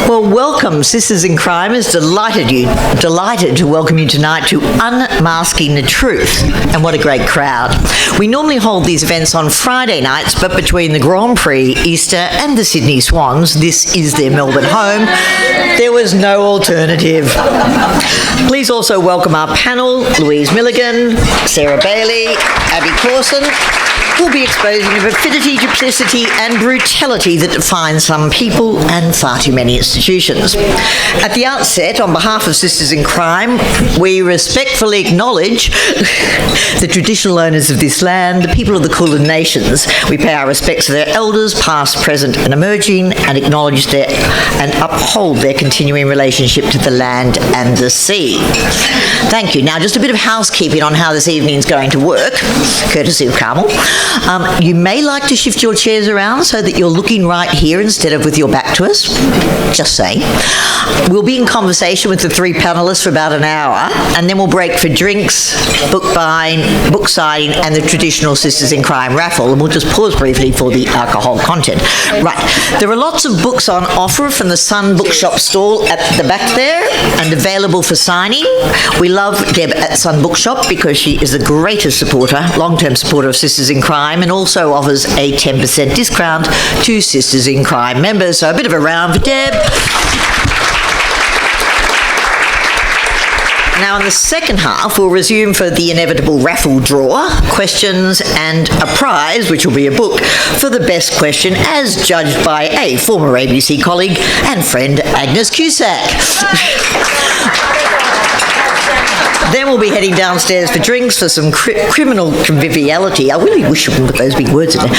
Well, welcome, Sisters in Crime is delighted to welcome you tonight to Unmasking the Truth. And what a great crowd. We normally hold these events on Friday nights, but between the Grand Prix, Easter and the Sydney Swans, this is their Melbourne home. There was no alternative. Please also welcome our panel, Louise Milligan, Sarah Bailey, Abby Corson, who will be exposing the perfidy, duplicity and brutality that define some people and far too many institutions. At the outset, on behalf of Sisters in Crime, we respectfully acknowledge the traditional owners of this land, the people of the Kulin Nations. We pay our respects to their elders, past, present and emerging, and acknowledge their and uphold their continuing relationship to the land and the sea. Thank you. Now, just a bit of housekeeping on how this evening's going to work, courtesy of Carmel. You may like to shift your chairs around so that you're looking right here instead of with your back to us. Just saying. We'll be in conversation with the three panellists for about an hour, and then we'll break for drinks, book buying, book signing, and the traditional Sisters in Crime raffle, and we'll just pause briefly for the alcohol content. Right. There are lots of books on offer from the Sun Bookshop stall at the back there and available for signing. We love Deb at Sun Bookshop because she is the greatest supporter, long-term supporter of Sisters in Crime, and also offers a 10% discount to Sisters in Crime members. So a bit of a round for Deb. Now, in the second half, we'll resume for the inevitable raffle draw, questions and a prize, which will be a book, for the best question, as judged by a former ABC colleague and friend, Agnes Cusack. Then we'll be heading downstairs for drinks for some criminal conviviality. I really wish I could put those big words in there.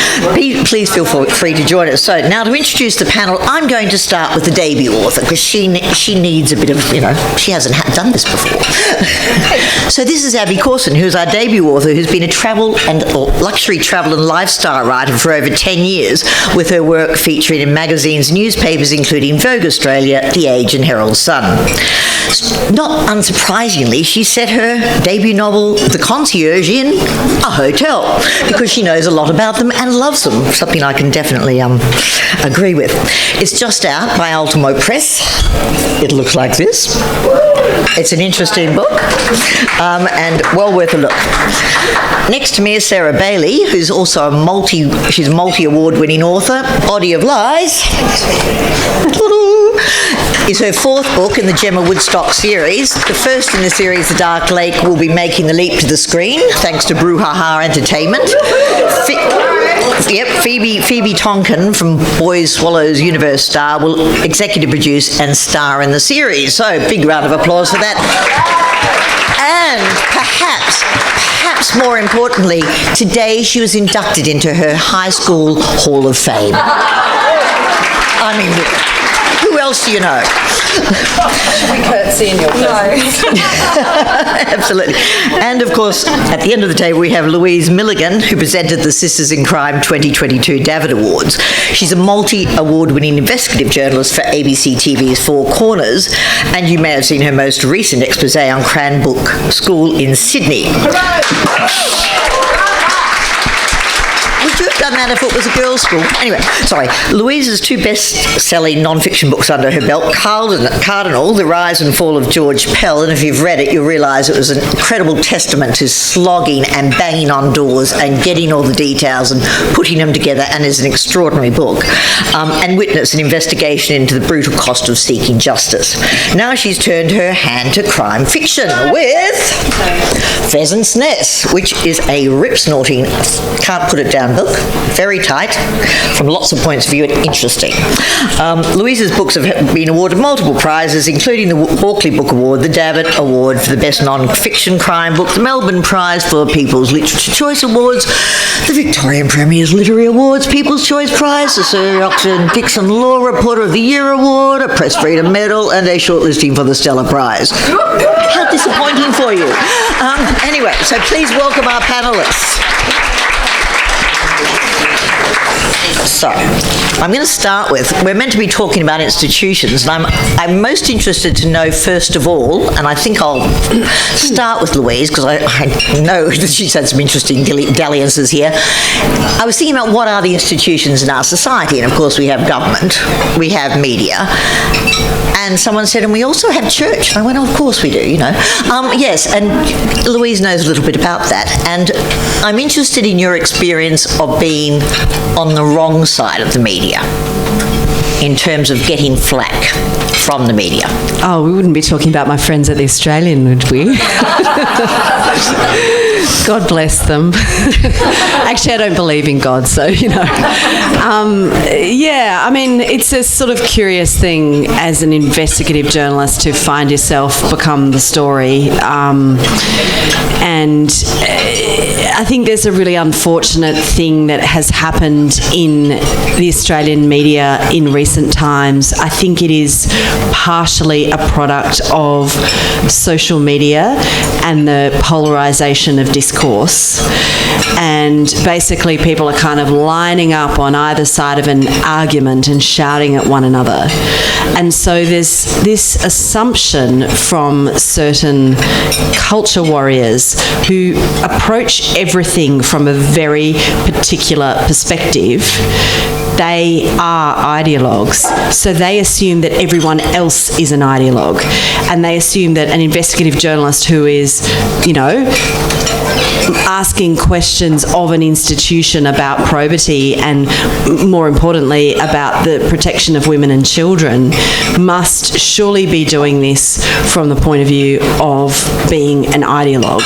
Please feel free to join us. So now to introduce the panel, I'm going to start with the debut author because she needs a bit of, she hasn't done this before. So this is Abby Corson, who's our debut author, who's been a luxury travel and lifestyle writer for over 10 years, with her work featuring in magazines, newspapers, including Vogue Australia, The Age and Herald Sun. Not unsurprisingly, she set her debut novel, The Concierge, in a hotel because she knows a lot about them and loves them, something I can definitely agree with. It's just out by Ultimo Press. It looks like this. It's an interesting book and well worth a look. Next to me is Sarah Bailey, who's also a multi-award-winning author. Body of Lies is her fourth book in the Gemma Woodstock series. The first in the series, The Dark Lake, will be making the leap to the screen, thanks to Brouhaha Entertainment. Phoebe Tonkin from Boys Swallows Universe Star will executive produce and star in the series. So, big round of applause for that. And perhaps more importantly, today she was inducted into her high school Hall of Fame. I mean, who else do you know? We can't see in your presence. No. Absolutely. And of course, at the end of the day, we have Louise Milligan, who presented the Sisters in Crime 2022 David Awards. She's a multi-award-winning investigative journalist for ABC TV's Four Corners, and you may have seen her most recent expose on Cranbrook School in Sydney. Would you have done that if it was a girls' school? Anyway, sorry. Louise's two best-selling non-fiction books under her belt, Cardinal, The Rise and Fall of George Pell, and if you've read it, you'll realise it was an incredible testament to slogging and banging on doors and getting all the details and putting them together, and is an extraordinary book. And Witness, an investigation into the brutal cost of seeking justice. Now she's turned her hand to crime fiction with Pheasant's Nest, which is a rip-snorting, can't put it down book, very tight, from lots of points of view, and interesting. Louise's books have been awarded multiple prizes, including the Hawkley Book Award, the Davitt Award for the Best Non-Fiction Crime Book, the Melbourne Prize for People's Literature Choice Awards, the Victorian Premier's Literary Awards, People's Choice Prize, the Sir Oxford Dixon Law Reporter of the Year Award, a Press Freedom Medal, and a shortlisting for the Stella Prize. How disappointing for you. Anyway, so please welcome our panellists. So, I'm going to start with, we're meant to be talking about institutions, and I'm most interested to know, first of all, and I think I'll start with Louise, because I know that she's had some interesting dalliances here. I was thinking about what are the institutions in our society, and of course we have government, we have media, and someone said, and we also have church. And I went, oh, of course we do, you know. Yes, and Louise knows a little bit about that, and I'm interested in your experience of being on the wrong side of the media in terms of getting flack from the media. Oh, we wouldn't be talking about my friends at the Australian, would we? God bless them. Actually, I don't believe in God, so, you know. Yeah, I mean, it's a sort of curious thing as an investigative journalist to find yourself become the story. And I think there's a really unfortunate thing that has happened in the Australian media in recent times. I think it is partially a product of social media and the polarisation of discourse. And basically people are kind of lining up on either side of an argument and shouting at one another. And so there's this assumption from certain culture warriors who approach everything from a very particular perspective. They are ideologues, so they assume that everyone else is an ideologue, and they assume that an investigative journalist who is, you know, asking questions of an institution about probity and, more importantly, about the protection of women and children must surely be doing this from the point of view of being an ideologue.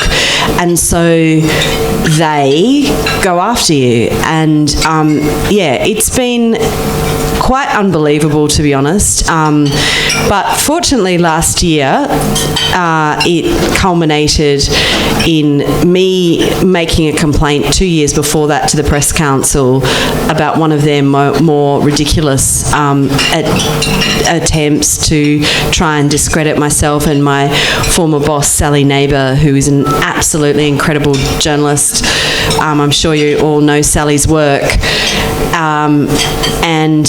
And so they go after you. And, yeah, it's been quite unbelievable, to be honest. But fortunately last year, it culminated in me making a complaint 2 years before that to the Press Council about one of their more ridiculous attempts to try and discredit myself and my former boss, Sally Neighbour, who is an absolutely incredible journalist. I'm sure you all know Sally's work. And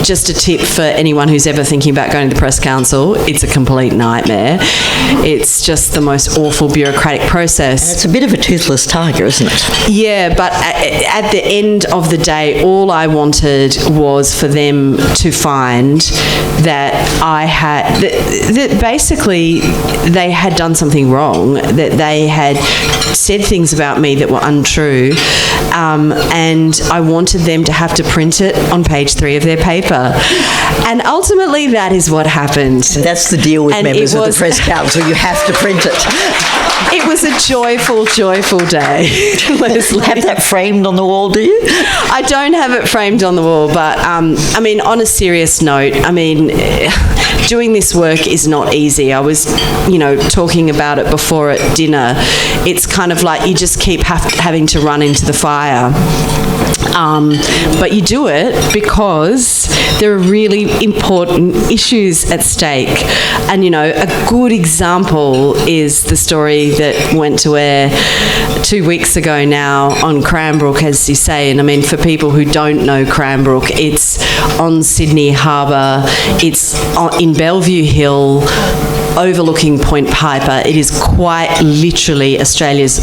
just a tip for anyone who's ever thinking about going to the Press Council, it's a complete nightmare. It's just the most awful bureaucratic process. And it's a bit of a toothless tiger, isn't it? Yeah, but at the end of the day, all I wanted was for them to find that I had, that basically they had done something wrong, that they had said things about me that were untrue, and I wanted them to have to print it on page 3 of their paper. And ultimately that is what happened. And that's the deal with members of the Press Council, you have to print it. It was a joyful, joyful day. Leslie. Have that framed on the wall, do you? I don't have it framed on the wall, but I mean, on a serious note, I mean, doing this work is not easy. I was, you know, talking about it before at dinner. It's kind of like you just keep having to run into the fire. But you do it because there are really important issues at stake. And, you know, a good example is the story that went to air 2 weeks ago now on Cranbrook, as you say. And I mean, for people who don't know Cranbrook, it's on Sydney Harbour, it's in Bellevue Hill, overlooking Point Piper. It is quite literally Australia's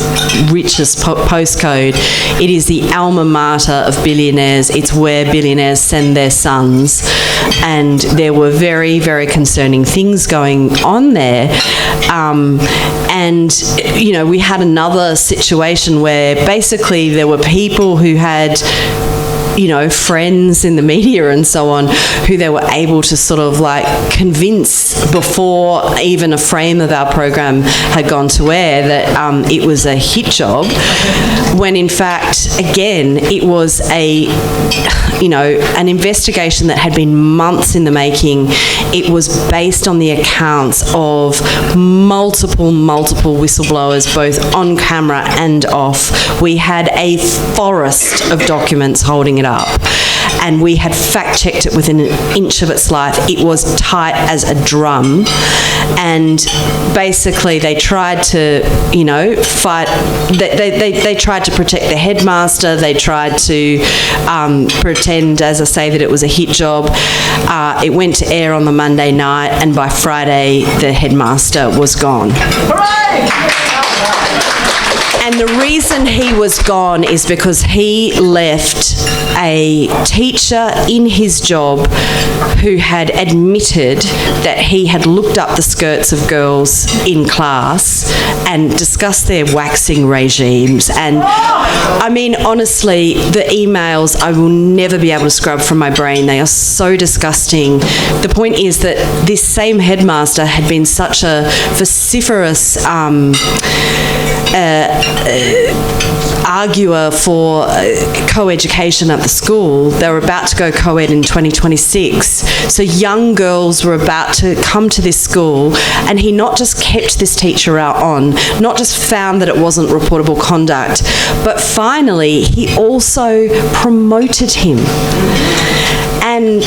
richest postcode. It is the alma mater of billionaires. It's where billionaires send their sons. And there were very, very concerning things going on there. And, you know, we had another situation where basically there were people who had, you know, friends in the media and so on, who they were able to sort of like convince before even a frame of our program had gone to air that it was a hit job, when in fact, again, it was a, you know, an investigation that had been months in the making. It was based on the accounts of multiple whistleblowers, both on camera and off. We had a forest of documents holding it up. and we had fact-checked it within an inch of its life. It was tight as a drum, and basically they tried to, fight. They tried to protect the headmaster. They tried to pretend, as I say, that it was a hit job. It went to air on the Monday night, and by Friday the headmaster was gone. And the reason he was gone is because he left a teacher in his job who had admitted that he had looked up the skirts of girls in class and discussed their waxing regimes. And I mean, honestly, the emails I will never be able to scrub from my brain. They are so disgusting. The point is that this same headmaster had been such a vociferous arguer for co-education at the school. They were about to go co-ed in 2026. So young girls were about to come to this school, and he not just kept this teacher out on, not just found that it wasn't reportable conduct, but finally he also promoted him. And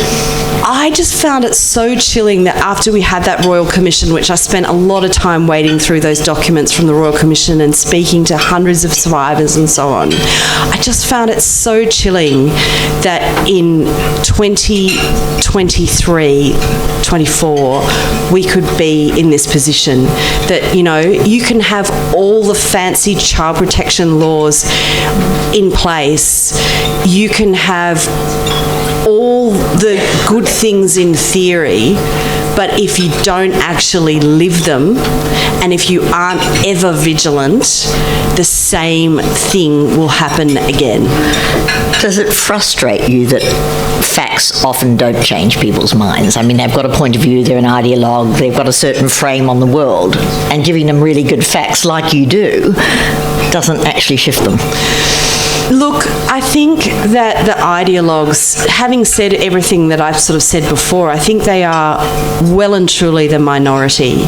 I just found it so chilling that after we had that Royal Commission, which I spent a lot of time wading through those documents from the Royal Commission and speaking to hundreds of survivors and so on, I just found it so chilling that in 2023, 24, we could be in this position that, you can have all the fancy child protection laws in place, you can have all the good things in theory, but if you don't actually live them, and if you aren't ever vigilant, the same thing will happen again. Does it frustrate you that facts often don't change people's minds? I mean, they've got a point of view, they're an ideologue, they've got a certain frame on the world, and giving them really good facts like you do doesn't actually shift them. Look, I think that the ideologues, having said everything that I've sort of said before, I think they are well and truly the minority.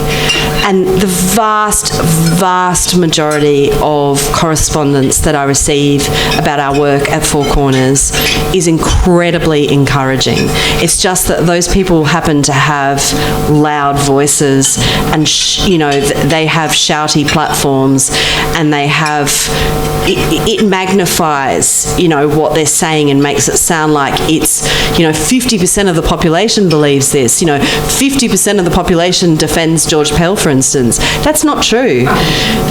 And the vast, vast majority of correspondence that I receive about our work at Four Corners is incredibly encouraging. It's just that those people happen to have loud voices and, they have shouty platforms, and they have, it magnifies, what they're saying and makes it sound like it's, 50% of the population believes this, 50% of the population defends George Pell, for instance. That's not true.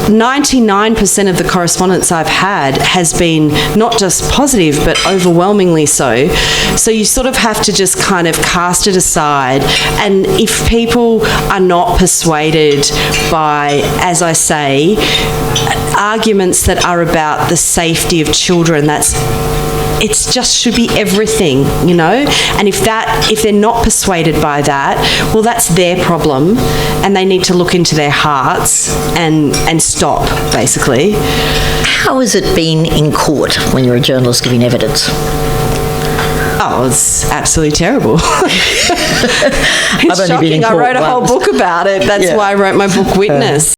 99% of the correspondence I've had has been not just positive, but overwhelmingly so. So you sort of have to just kind of cast it aside. And if people are not persuaded by, as I say, arguments that are about the safety of children, it just should be everything, and if they're not persuaded by that, well, that's their problem, and they need to look into their hearts and stop, basically. How has it been in court when you're a journalist giving evidence? Oh, it's absolutely terrible. It's I've only shocking. been in I court wrote a whole book about it. That's why I wrote my book Witness.